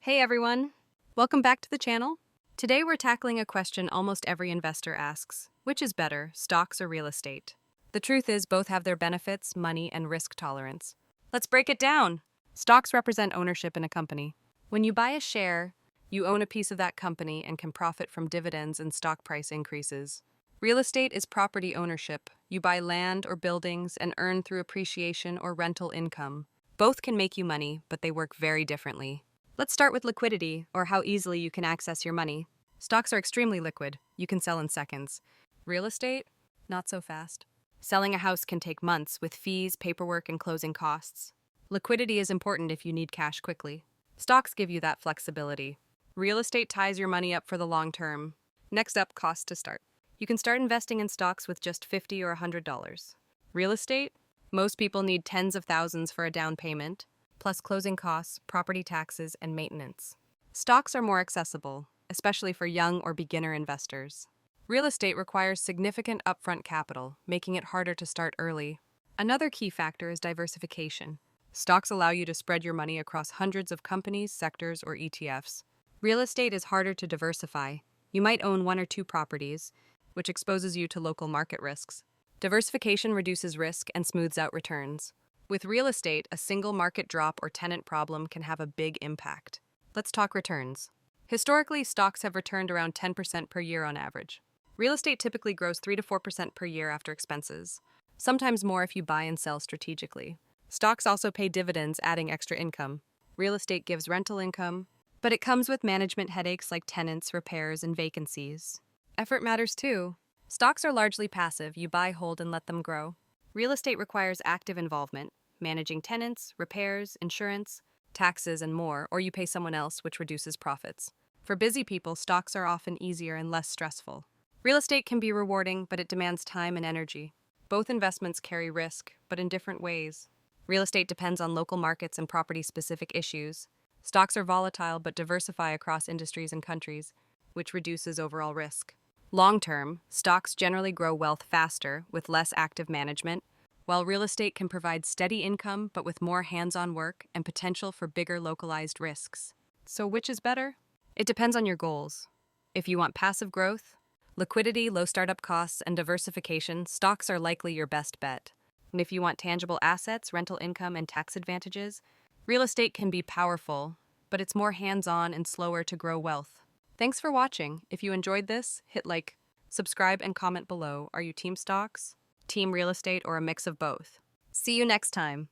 Hey everyone! Welcome back to the channel. Today we're tackling a question almost every investor asks. Which is better, stocks or real estate? The truth is both have their benefits, money, and risk tolerance. Let's break it down. Stocks represent ownership in a company. When you buy a share, you own a piece of that company and can profit from dividends and stock price increases. Real estate is property ownership. You buy land or buildings and earn through appreciation or rental income. Both can make you money, but they work very differently. Let's start with liquidity, or how easily you can access your money. Stocks are extremely liquid. You can sell in seconds. Real estate? Not so fast. Selling a house can take months with fees, paperwork, and closing costs. Liquidity is important if you need cash quickly. Stocks give you that flexibility. Real estate ties your money up for the long term. Next up, cost to start. You can start investing in stocks with just $50 or $100. Real estate? Most people need tens of thousands for a down payment, plus closing costs, property taxes, and maintenance. Stocks are more accessible, especially for young or beginner investors. Real estate requires significant upfront capital, making it harder to start early. Another key factor is diversification. Stocks allow you to spread your money across hundreds of companies, sectors, or ETFs. Real estate is harder to diversify. You might own one or two properties, which exposes you to local market risks. Diversification reduces risk and smooths out returns. With real estate, a single market drop or tenant problem can have a big impact. Let's talk returns. Historically, stocks have returned around 10% per year on average. Real estate typically grows 3 to 4% per year after expenses, sometimes more if you buy and sell strategically. Stocks also pay dividends, adding extra income. Real estate gives rental income, but it comes with management headaches like tenants, repairs, and vacancies. Effort matters too. Stocks are largely passive. You buy, hold, and let them grow. Real estate requires active involvement, managing tenants, repairs, insurance, taxes, and more, or you pay someone else, which reduces profits. For busy people, stocks are often easier and less stressful. Real estate can be rewarding, but it demands time and energy. Both investments carry risk, but in different ways. Real estate depends on local markets and property-specific issues. Stocks are volatile but diversify across industries and countries, which reduces overall risk. Long-term, stocks generally grow wealth faster with less active management, while real estate can provide steady income but with more hands-on work and potential for bigger localized risks. So which is better? It depends on your goals. If you want passive growth, liquidity, low startup costs, and diversification, stocks are likely your best bet. And if you want tangible assets, rental income, and tax advantages, real estate can be powerful, but it's more hands-on and slower to grow wealth. Thanks for watching. If you enjoyed this, hit like, subscribe, and comment below. Are you team stocks, team real estate, or a mix of both? See you next time.